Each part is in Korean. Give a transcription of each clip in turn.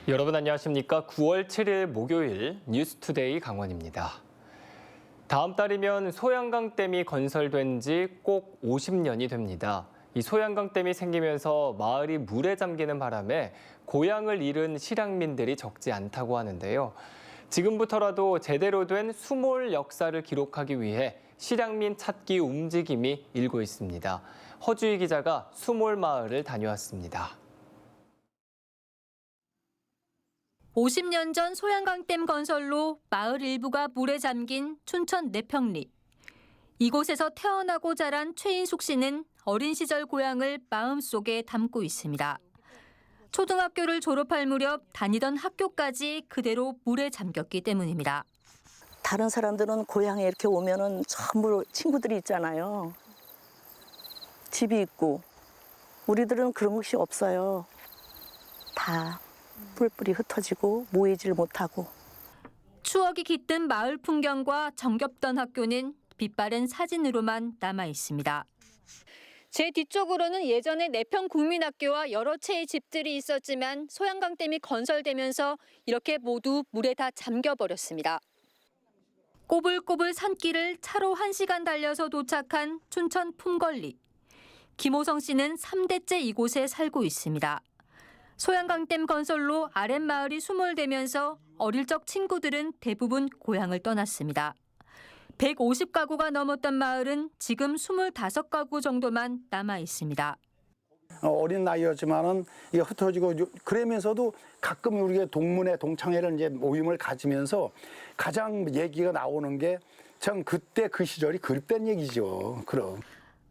여러분 안녕하십니까? 9월 7일 목요일 뉴스투데이 강원입니다. 다음 달이면 소양강댐이 건설된 지 꼭 50년이 됩니다. 이 소양강댐이 생기면서 마을이 물에 잠기는 바람에 고향을 잃은 실향민들이 적지 않다고 하는데요. 지금부터라도 제대로 된 수몰 역사를 기록하기 위해 실향민 찾기 움직임이 일고 있습니다. 허주희 기자가 수몰 마을을 다녀왔습니다. 50년 전 소양강댐 건설로 마을 일부가 물에 잠긴 춘천 내평리. 이곳에서 태어나고 자란 최인숙 씨는 어린 시절 고향을 마음속에 담고 있습니다. 초등학교를 졸업할 무렵 다니던 학교까지 그대로 물에 잠겼기 때문입니다. 다른 사람들은 고향에 이렇게 오면은 전부 친구들이 있잖아요. 집이 있고 우리들은 그런 것이 없어요. 다 뿔뿔이 흩어지고 모이질 못하고. 추억이 깃든 마을 풍경과 정겹던 학교는 빛바랜 사진으로만 남아 있습니다. 제 뒤쪽으로는 예전에 내평 국민학교와 여러 채의 집들이 있었지만 소양강댐이 건설되면서 이렇게 모두 물에 다 잠겨버렸습니다. 꼬불꼬불 산길을 차로 1시간 달려서 도착한 춘천 품걸리. 김호성 씨는 3대째 이곳에 살고 있습니다. 소양강댐 건설로 아랫마을이 수몰되면서 어릴 적 친구들은 대부분 고향을 떠났습니다. 150가구가 넘었던 마을은 지금 25가구 정도만 남아 있습니다. 어린 나이였지만은 이게 흩어지고 그러면서도 가끔 우리가 동문회 동창회를 이제 모임을 가지면서 가장 얘기가 나오는 게 참 그때 그 시절이 그립다는 얘기죠. 그럼.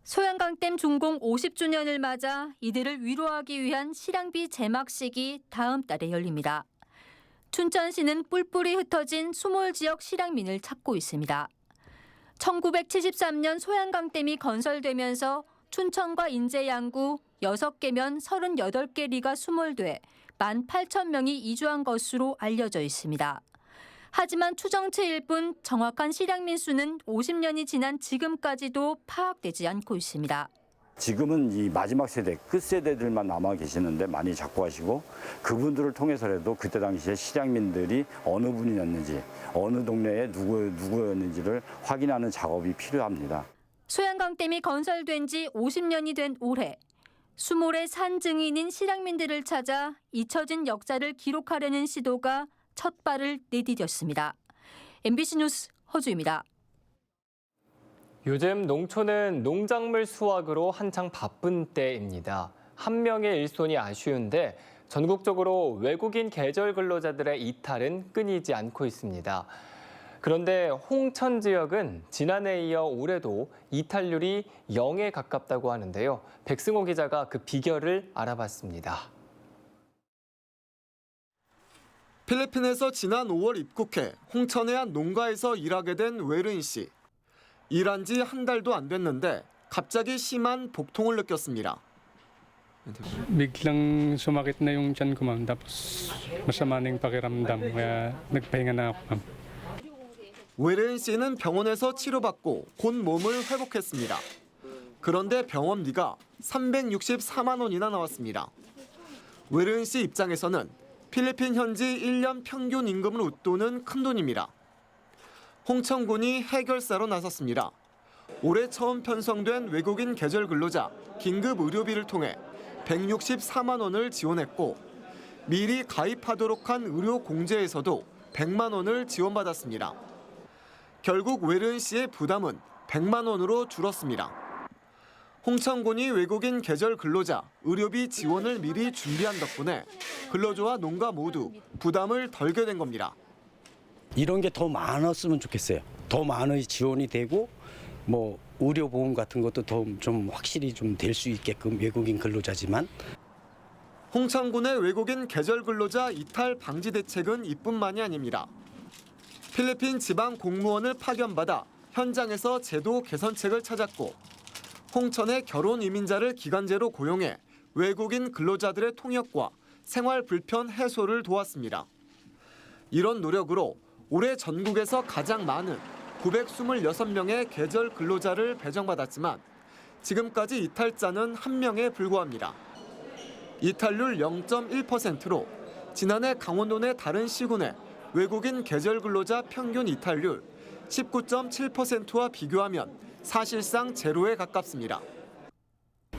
소양강댐 준공 50주년을 맞아 이들을 위로하기 위한 실향비 제막식이 다음 달에 열립니다. 춘천시는 뿔뿔이 흩어진 수몰 지역 실향민을 찾고 있습니다. 1973년 소양강댐이 건설되면서 춘천과 인제 양구 6개면 38개 리가 수몰돼 18,000명이 이주한 것으로 알려져 있습니다. 하지만 추정치일 뿐 정확한 실향민 수는 50년이 지난 지금까지도 파악되지 않고 있습니다. 지금은 이 마지막 세대, 끝세대들만 남아 계시는데 많이 잡고 하시고 그분들을 통해서라도 그때 당시에 실향민들이 어느 분이었는지, 어느 동네에 누구였는지를 확인하는 작업이 필요합니다. 소양강댐이 건설된 지 50년이 된 올해 수몰의 산 증인인 실향민들을 찾아 잊혀진 역사를 기록하려는 시도가 첫 발을 내디뎠습니다. MBC 뉴스 허주입니다. 요즘 농촌은 농작물 수확으로 한창 바쁜 때입니다. 한 명의 일손이 아쉬운데 전국적으로 외국인 계절 근로자들의 이탈은 끊이지 않고 있습니다. 그런데 홍천 지역은 지난해에 이어 올해도 이탈률이 0에 가깝다고 하는데요. 백승호 기자가 그 비결을 알아봤습니다. 필리핀에서 지난 5월 입국해 홍천의 한 농가에서 일하게 된 웨른 씨. 일한 지 한 달도 안 됐는데 갑자기 심한 복통을 느꼈습니다. Biglang sumakit na yung tiyan ko, ma'am. Tapos masama na yung pakiramdam. Kaya nagpahinga na ako, ma'am. 웨른 씨는 병원에서 치료받고 곧 몸을 회복했습니다. 그런데 병원비가 364만 원이나 나왔습니다. 웨른 씨 입장에서는 필리핀 현지 1년 평균 임금을 웃도는 큰 돈입니다. 홍천군이 해결사로 나섰습니다. 올해 처음 편성된 외국인 계절 근로자 긴급 의료비를 통해 164만 원을 지원했고 미리 가입하도록 한 의료 공제에서도 100만 원을 지원받았습니다. 결국 웨른 씨의 부담은 100만 원으로 줄었습니다. 홍천군이 외국인 계절 근로자 의료비 지원을 미리 준비한 덕분에 근로자와 농가 모두 부담을 덜게 된 겁니다. 이런 게 더 많았으면 좋겠어요. 더 많이 지원이 되고 뭐 의료보험 같은 것도 더 좀 확실히 좀 될 수 있게끔 외국인 근로자지만. 홍천군의 외국인 계절 근로자 이탈 방지 대책은 이뿐만이 아닙니다. 필리핀 지방 공무원을 파견받아 현장에서 제도 개선책을 찾았고 홍천의 결혼 이민자를 기간제로 고용해 외국인 근로자들의 통역과 생활 불편 해소를 도왔습니다. 이런 노력으로 올해 전국에서 가장 많은 926명의 계절 근로자를 배정받았지만 지금까지 이탈자는 1명에 불과합니다. 이탈률 0.1%로 지난해 강원도 내 다른 시군의 외국인 계절 근로자 평균 이탈률 19.7%와 비교하면 사실상 제로에 가깝습니다.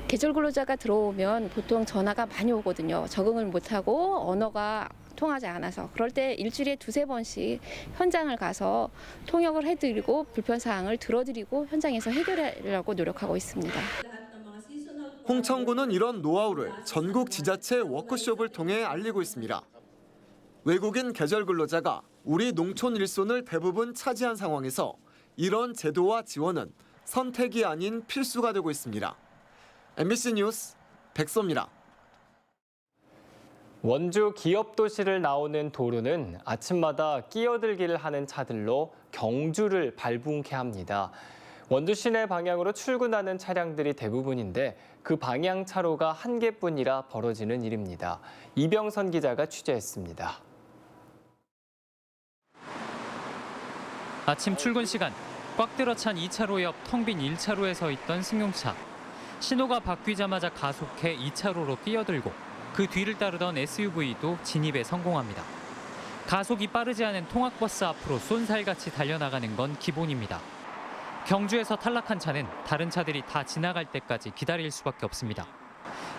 계절 근로자가 들어오면 보통 전화가 많이 오거든요. 적응을 못하고 언어가 통하지 않아서 그럴 때 일주일에 2-3번씩 현장을 가서 통역을 해드리고 불편사항을 들어드리고 현장에서 해결하려고 노력하고 있습니다. 홍천군은 이런 노하우를 전국 지자체 워크숍을 통해 알리고 있습니다. 외국인 계절 근로자가 우리 농촌 일손을 대부분 차지한 상황에서 이런 제도와 지원은 선택이 아닌 필수가 되고 있습니다. MBC 뉴스 백소입니다. 원주 기업도시를 나오는 도로는 아침마다 끼어들기를 하는 차들로 경주를 발붕케 합니다. 원주 시내 방향으로 출근하는 차량들이 대부분인데 그 방향 차로가 한 개뿐이라 벌어지는 일입니다. 이병선 기자가 취재했습니다. 아침 출근 시간, 꽉 들어찬 2차로 옆 텅 빈 1차로에 서 있던 승용차. 신호가 바뀌자마자 가속해 2차로로 뛰어들고 그 뒤를 따르던 SUV도 진입에 성공합니다. 가속이 빠르지 않은 통학버스 앞으로 쏜살같이 달려나가는 건 기본입니다. 경주에서 탈락한 차는 다른 차들이 다 지나갈 때까지 기다릴 수밖에 없습니다.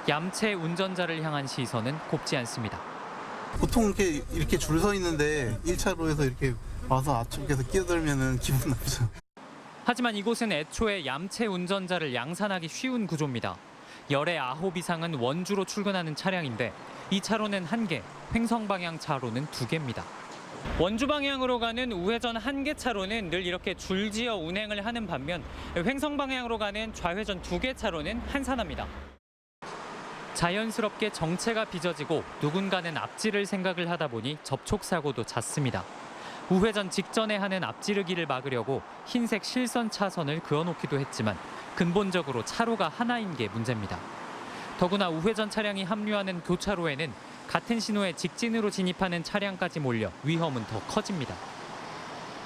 얌체 운전자를 향한 시선은 곱지 않습니다. 보통 이렇게 줄 서 있는데 1차로에서 이렇게 와서 앞쪽에서 끼어들면 기분 나쁘죠. 하지만 이곳은 애초에 얌체 운전자를 양산하기 쉬운 구조입니다. 열의 9 이상은 원주로 출근하는 차량인데 이 차로는 1개, 횡성 방향 차로는 2개입니다. 원주 방향으로 가는 우회전 1개 차로는 늘 이렇게 줄지어 운행을 하는 반면 횡성 방향으로 가는 좌회전 2개 차로는 한산합니다. 자연스럽게 정체가 빚어지고 누군가는 앞지를 생각을 하다 보니 접촉 사고도 잦습니다. 우회전 직전에 하는 앞지르기를 막으려고 흰색 실선 차선을 그어놓기도 했지만 근본적으로 차로가 하나인 게 문제입니다. 더구나 우회전 차량이 합류하는 교차로에는 같은 신호에 직진으로 진입하는 차량까지 몰려 위험은 더 커집니다.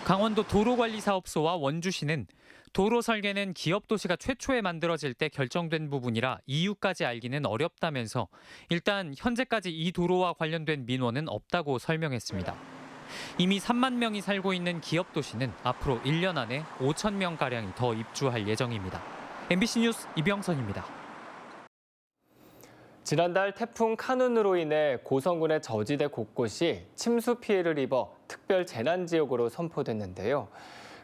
강원도 도로관리사업소와 원주시는 도로 설계는 기업 도시가 최초에 만들어질 때 결정된 부분이라 이유까지 알기는 어렵다면서 일단 현재까지 이 도로와 관련된 민원은 없다고 설명했습니다. 이미 3만 명이 살고 있는 기업 도시는 앞으로 1년 안에 5천 명가량이 더 입주할 예정입니다. MBC 뉴스 이병선입니다. 지난달 태풍 카눈으로 인해 고성군의 저지대 곳곳이 침수 피해를 입어 특별 재난 지역으로 선포됐는데요.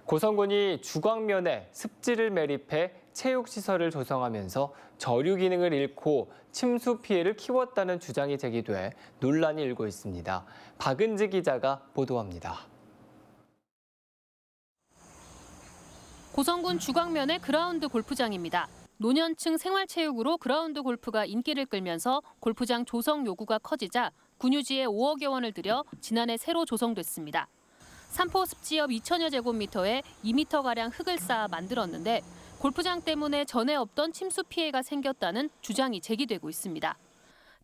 고성군이 주광면에 습지를 매립해 체육시설을 조성하면서 저류 기능을 잃고 침수 피해를 키웠다는 주장이 제기돼 논란이 일고 있습니다. 박은지 기자가 보도합니다. 고성군 주광면의 그라운드 골프장입니다. 노년층 생활체육으로 그라운드 골프가 인기를 끌면서 골프장 조성 요구가 커지자 군유지에 5억여 원을 들여 지난해 새로 조성됐습니다. 산포 습지역 2천여 제곱미터에 2m가량 흙을 쌓아 만들었는데 골프장 때문에 전에 없던 침수 피해가 생겼다는 주장이 제기되고 있습니다.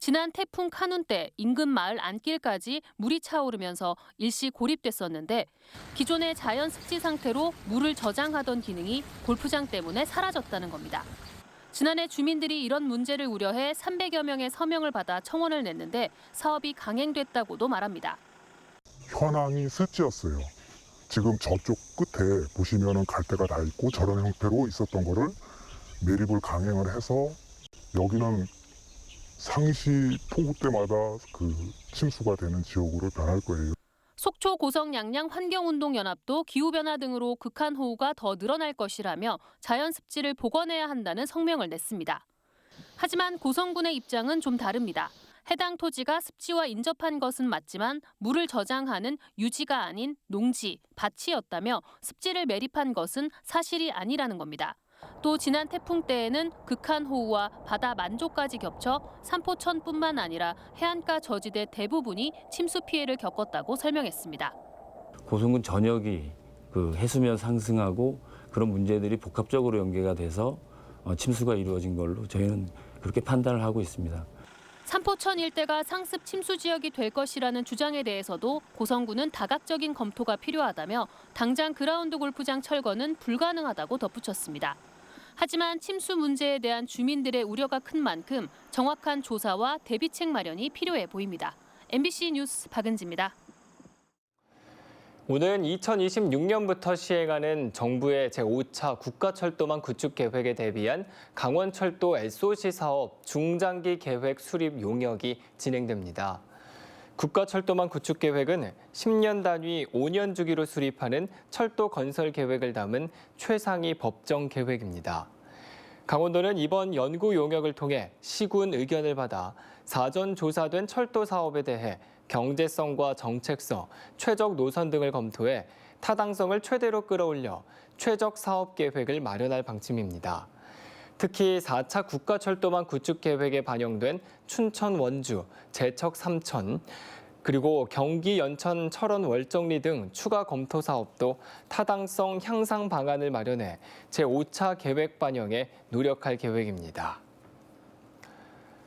지난 태풍 카눈 때 인근 마을 안길까지 물이 차오르면서 일시 고립됐었는데 기존의 자연 습지 상태로 물을 저장하던 기능이 골프장 때문에 사라졌다는 겁니다. 지난해 주민들이 이런 문제를 우려해 300여 명의 서명을 받아 청원을 냈는데 사업이 강행됐다고도 말합니다. 현황이 습지였어요. 지금 저쪽 끝에 보시면은 갈대가 다 있고 저런 형태로 있었던 거를 매립을 강행을 해서 여기는 상시 폭우 때마다 그 침수가 되는 지역으로 변할 거예요. 속초 고성 양양 환경운동연합도 기후변화 등으로 극한호우가 더 늘어날 것이라며 자연습지를 복원해야 한다는 성명을 냈습니다. 하지만 고성군의 입장은 좀 다릅니다. 해당 토지가 습지와 인접한 것은 맞지만 물을 저장하는 유지가 아닌 농지, 밭이었다며 습지를 매립한 것은 사실이 아니라는 겁니다. 또 지난 태풍 때에는 극한호우와 바다 만조까지 겹쳐 산포천뿐만 아니라 해안가 저지대 대부분이 침수 피해를 겪었다고 설명했습니다. 고성군 전역이 그 해수면 상승하고 그런 문제들이 복합적으로 연계가 돼서 침수가 이루어진 걸로 저희는 그렇게 판단을 하고 있습니다. 산포천 일대가 상습 침수 지역이 될 것이라는 주장에 대해서도 고성군은 다각적인 검토가 필요하다며 당장 그라운드 골프장 철거는 불가능하다고 덧붙였습니다. 하지만 침수 문제에 대한 주민들의 우려가 큰 만큼 정확한 조사와 대비책 마련이 필요해 보입니다. MBC 뉴스 박은지입니다. 오는 2026년부터 시행하는 정부의 제5차 국가철도망 구축 계획에 대비한 강원철도 SOC 사업 중장기 계획 수립 용역이 진행됩니다. 국가철도망 구축 계획은 10년 단위 5년 주기로 수립하는 철도 건설 계획을 담은 최상위 법정 계획입니다. 강원도는 이번 연구 용역을 통해 시군 의견을 받아 사전 조사된 철도 사업에 대해 경제성과 정책성, 최적 노선 등을 검토해 타당성을 최대로 끌어올려 최적 사업 계획을 마련할 방침입니다. 특히 4차 국가철도망 구축 계획에 반영된 춘천 원주, 제척 삼천, 그리고 경기 연천 철원 월정리 등 추가 검토 사업도 타당성 향상 방안을 마련해 제5차 계획 반영에 노력할 계획입니다.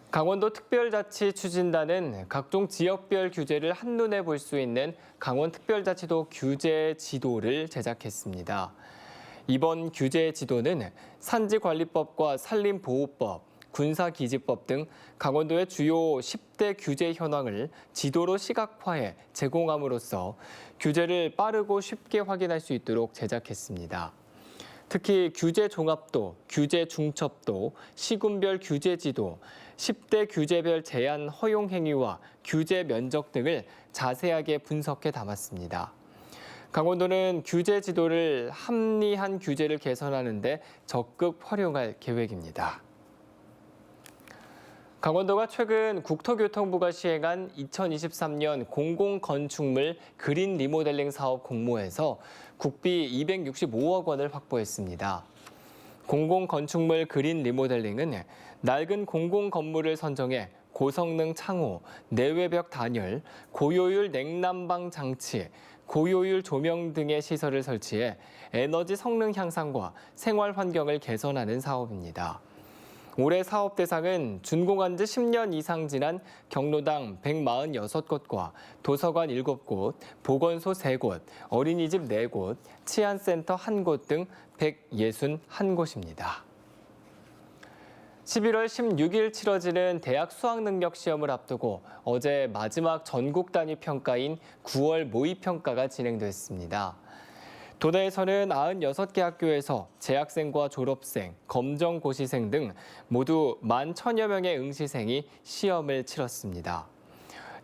강원도 특별자치추진단은 각종 지역별 규제를 한눈에 볼 수 있는 강원특별자치도 규제 지도를 제작했습니다. 이번 규제 지도는 산지관리법과 산림보호법, 군사기지법 등 강원도의 주요 10대 규제 현황을 지도로 시각화해 제공함으로써 규제를 빠르고 쉽게 확인할 수 있도록 제작했습니다. 특히 규제 종합도, 규제 중첩도, 시군별 규제 지도, 10대 규제별 제한 허용 행위와 규제 면적 등을 자세하게 분석해 담았습니다. 강원도는 규제 지도를 합리한 규제를 개선하는 데 적극 활용할 계획입니다. 강원도가 최근 국토교통부가 시행한 2023년 공공건축물 그린 리모델링 사업 공모에서 국비 265억 원을 확보했습니다. 공공건축물 그린 리모델링은 낡은 공공건물을 선정해 고성능 창호, 내외벽 단열, 고효율 냉난방 장치, 고효율 조명 등의 시설을 설치해 에너지 성능 향상과 생활 환경을 개선하는 사업입니다. 올해 사업 대상은 준공한 지 10년 이상 지난 경로당 146곳과 도서관 7곳, 보건소 3곳, 어린이집 4곳, 치안센터 1곳 등 161곳입니다. 11월 16일 치러지는 대학 수학능력 시험을 앞두고 어제 마지막 전국 단위 평가인 9월 모의평가가 진행됐습니다. 도내에서는 96개 학교에서 재학생과 졸업생, 검정고시생 등 모두 11,000여 명의 응시생이 시험을 치렀습니다.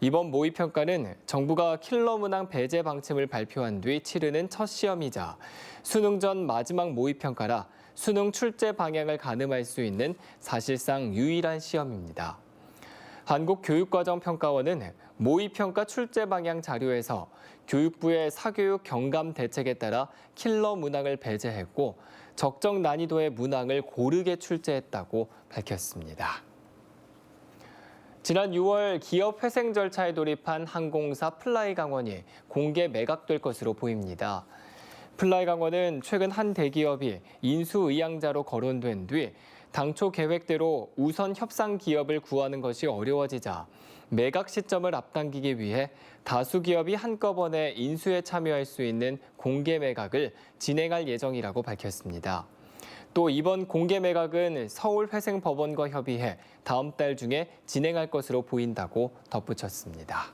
이번 모의평가는 정부가 킬러 문항 배제 방침을 발표한 뒤 치르는 첫 시험이자 수능 전 마지막 모의평가라 수능 출제 방향을 가늠할 수 있는 사실상 유일한 시험입니다. 한국교육과정평가원은 모의평가 출제 방향 자료에서 교육부의 사교육 경감 대책에 따라 킬러 문항을 배제했고 적정 난이도의 문항을 고르게 출제했다고 밝혔습니다. 지난 6월 기업 회생 절차에 돌입한 항공사 플라이강원이 공개 매각될 것으로 보입니다. 플라이강원은 최근 한 대기업이 인수의향자로 거론된 뒤 당초 계획대로 우선 협상 기업을 구하는 것이 어려워지자 매각 시점을 앞당기기 위해 다수 기업이 한꺼번에 인수에 참여할 수 있는 공개 매각을 진행할 예정이라고 밝혔습니다. 또 이번 공개 매각은 서울회생법원과 협의해 다음 달 중에 진행할 것으로 보인다고 덧붙였습니다.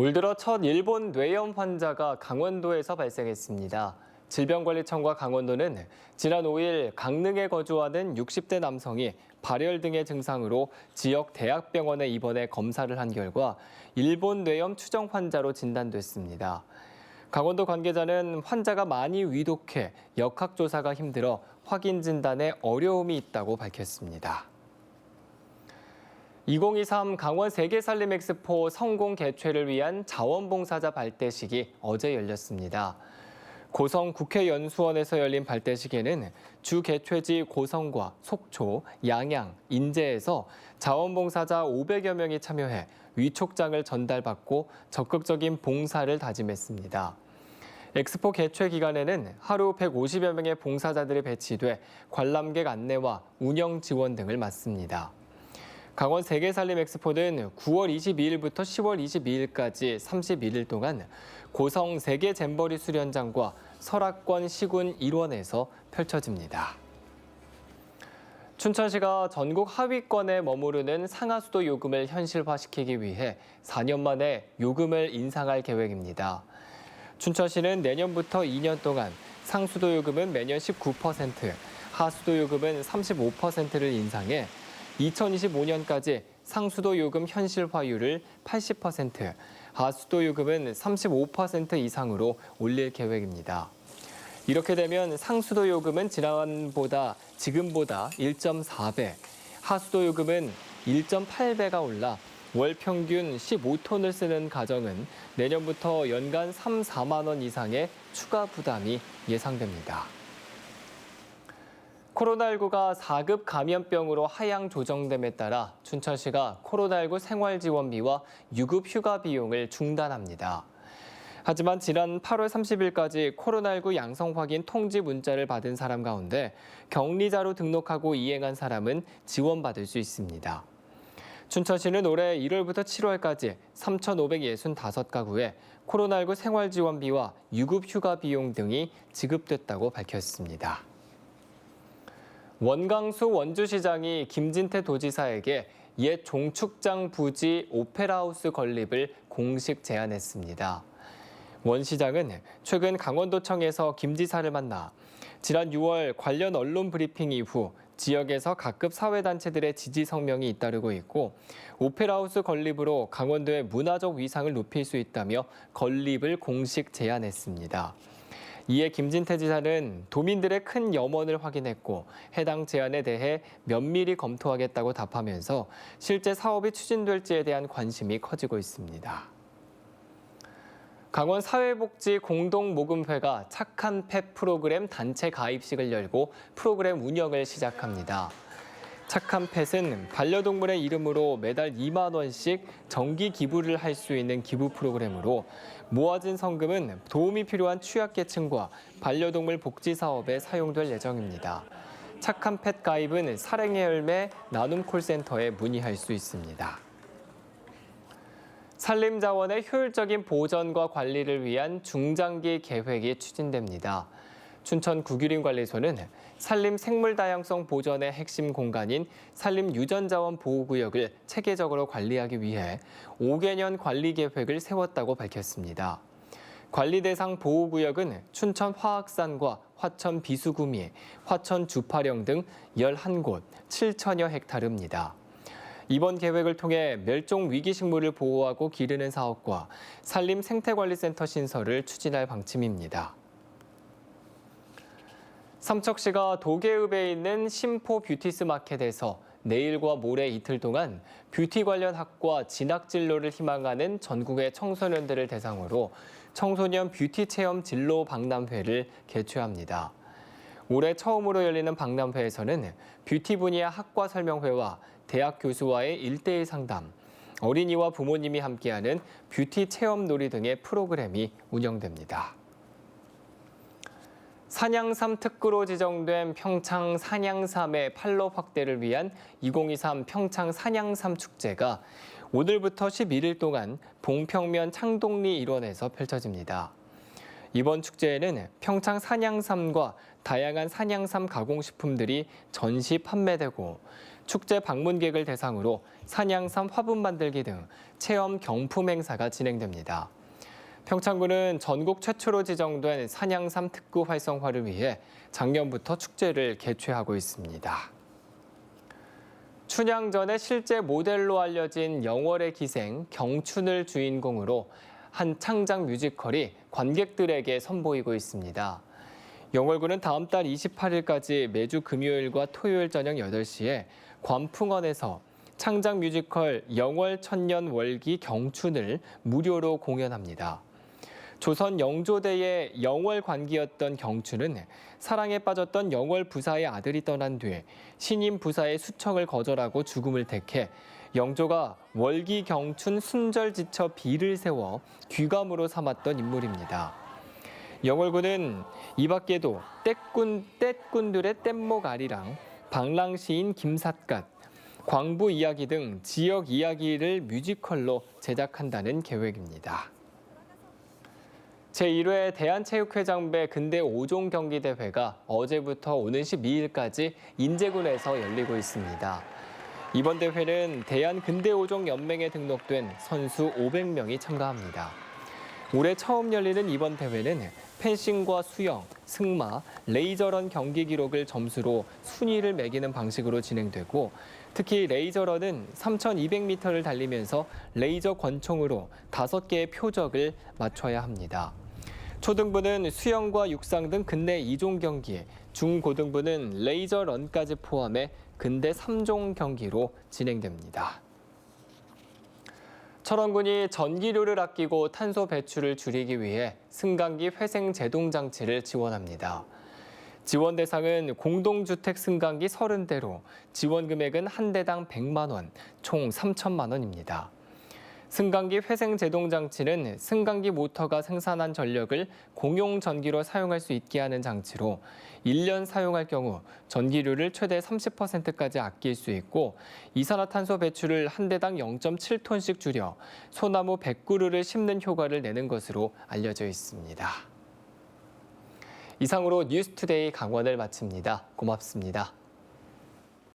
올 들어 첫 일본 뇌염 환자가 강원도에서 발생했습니다. 질병관리청과 강원도는 지난 5일 강릉에 거주하는 60대 남성이 발열 등의 증상으로 지역 대학병원에 입원해 검사를 한 결과 일본 뇌염 추정 환자로 진단됐습니다. 강원도 관계자는 환자가 많이 위독해 역학조사가 힘들어 확인 진단에 어려움이 있다고 밝혔습니다. 2023 강원 세계살림 엑스포 성공 개최를 위한 자원봉사자 발대식이 어제 열렸습니다. 고성 국회연수원에서 열린 발대식에는 주 개최지 고성과 속초, 양양, 인제에서 자원봉사자 500여 명이 참여해 위촉장을 전달받고 적극적인 봉사를 다짐했습니다. 엑스포 개최 기간에는 하루 150여 명의 봉사자들이 배치돼 관람객 안내와 운영 지원 등을 맡습니다. 강원 세계살림 엑스포는 9월 22일부터 10월 22일까지 31일 동안 고성 세계 잼버리 수련장과 설악권 시군 일원에서 펼쳐집니다. 춘천시가 전국 하위권에 머무르는 상하수도 요금을 현실화시키기 위해 4년 만에 요금을 인상할 계획입니다. 춘천시는 내년부터 2년 동안 상수도 요금은 매년 19%, 하수도 요금은 35%를 인상해 2025년까지 상수도 요금 현실화율을 80%, 하수도 요금은 35% 이상으로 올릴 계획입니다. 이렇게 되면 상수도 요금은 지금보다 1.4배, 하수도 요금은 1.8배가 올라 월 평균 15톤을 쓰는 가정은 내년부터 연간 3, 4만 원 이상의 추가 부담이 예상됩니다. 코로나19가 4급 감염병으로 하향 조정됨에 따라 춘천시가 코로나19 생활지원비와 유급 휴가 비용을 중단합니다. 하지만 지난 8월 30일까지 코로나19 양성 확인 통지 문자를 받은 사람 가운데 격리자로 등록하고 이행한 사람은 지원받을 수 있습니다. 춘천시는 올해 1월부터 7월까지 3,565가구에 코로나19 생활지원비와 유급 휴가 비용 등이 지급됐다고 밝혔습니다. 원광수 원주시장이 김진태 도지사에게 옛 종축장 부지 오페라하우스 건립을 공식 제안했습니다. 원 시장은 최근 강원도청에서 김 지사를 만나 지난 6월 관련 언론 브리핑 이후 지역에서 각급 사회단체들의 지지 성명이 잇따르고 있고 오페라하우스 건립으로 강원도의 문화적 위상을 높일 수 있다며 건립을 공식 제안했습니다. 이에 김진태 지사는 도민들의 큰 염원을 확인했고 해당 제안에 대해 면밀히 검토하겠다고 답하면서 실제 사업이 추진될지에 대한 관심이 커지고 있습니다. 강원 사회복지공동모금회가 착한 펫 프로그램 단체 가입식을 열고 프로그램 운영을 시작합니다. 착한 펫은 반려동물의 이름으로 매달 2만 원씩 정기 기부를 할 수 있는 기부 프로그램으로 모아진 성금은 도움이 필요한 취약계층과 반려동물 복지 사업에 사용될 예정입니다. 착한 펫 가입은 사랑의 열매 나눔 콜센터에 문의할 수 있습니다. 산림자원의 효율적인 보전과 관리를 위한 중장기 계획이 추진됩니다. 춘천 구규림관리소는 산림 생물 다양성 보전의 핵심 공간인 산림 유전자원 보호구역을 체계적으로 관리하기 위해 5개년 관리 계획을 세웠다고 밝혔습니다. 관리 대상 보호구역은 춘천 화학산과 화천 비수구미, 화천 주파령 등 11곳 7천여 헥타르입니다. 이번 계획을 통해 멸종 위기식물을 보호하고 기르는 사업과 산림 생태관리센터 신설을 추진할 방침입니다. 삼척시가 도계읍에 있는 심포 뷰티스 마켓에서 내일과 모레 이틀 동안 뷰티 관련 학과 진학 진로를 희망하는 전국의 청소년들을 대상으로 청소년 뷰티 체험 진로 박람회를 개최합니다. 올해 처음으로 열리는 박람회에서는 뷰티 분야 학과 설명회와 대학 교수와의 1대1 상담, 어린이와 부모님이 함께하는 뷰티 체험 놀이 등의 프로그램이 운영됩니다. 산양삼 특구로 지정된 평창 산양삼의 팔로 확대를 위한 2023 평창 산양삼 축제가 오늘부터 11일 동안 봉평면 창동리 일원에서 펼쳐집니다. 이번 축제에는 평창 산양삼과 다양한 산양삼 가공식품들이 전시 판매되고 축제 방문객을 대상으로 산양삼 화분 만들기 등 체험 경품 행사가 진행됩니다. 평창군은 전국 최초로 지정된 산양삼 특구 활성화를 위해 작년부터 축제를 개최하고 있습니다. 춘향전의 실제 모델로 알려진 영월의 기생 경춘을 주인공으로 한 창작 뮤지컬이 관객들에게 선보이고 있습니다. 영월군은 다음 달 28일까지 매주 금요일과 토요일 저녁 8시에 관풍원에서 창작 뮤지컬 영월 천년 월기 경춘을 무료로 공연합니다. 조선 영조대의 영월 관기였던 경춘은 사랑에 빠졌던 영월 부사의 아들이 떠난 뒤 신임 부사의 수청을 거절하고 죽음을 택해 영조가 월기 경춘 순절지처 비를 세워 귀감으로 삼았던 인물입니다. 영월군은 이 밖에도 떼꾼들의 뗏목아리랑, 방랑시인 김삿갓, 광부 이야기 등 지역 이야기를 뮤지컬로 제작한다는 계획입니다. 제1회 대한체육회장배 근대 5종 경기대회가 어제부터 오는 12일까지 인제군에서 열리고 있습니다. 이번 대회는 대한근대5종 연맹에 등록된 선수 500명이 참가합니다. 올해 처음 열리는 이번 대회는 펜싱과 수영, 승마, 레이저런 경기 기록을 점수로 순위를 매기는 방식으로 진행되고 특히 레이저런은 3,200m를 달리면서 레이저 권총으로 5개의 표적을 맞춰야 합니다. 초등부는 수영과 육상 등 근대 2종 경기, 중고등부는 레이저런까지 포함해 근대 3종 경기로 진행됩니다. 철원군이 전기료를 아끼고 탄소 배출을 줄이기 위해 승강기 회생 제동 장치를 지원합니다. 지원 대상은 공동주택 승강기 30대로 지원 금액은 한 대당 100만 원, 총 3천만 원입니다. 승강기 회생 제동 장치는 승강기 모터가 생산한 전력을 공용 전기로 사용할 수 있게 하는 장치로 1년 사용할 경우 전기료를 최대 30%까지 아낄 수 있고 이산화탄소 배출을 한 대당 0.7톤씩 줄여 소나무 100그루를 심는 효과를 내는 것으로 알려져 있습니다. 이상으로 뉴스투데이 강원을 마칩니다. 고맙습니다.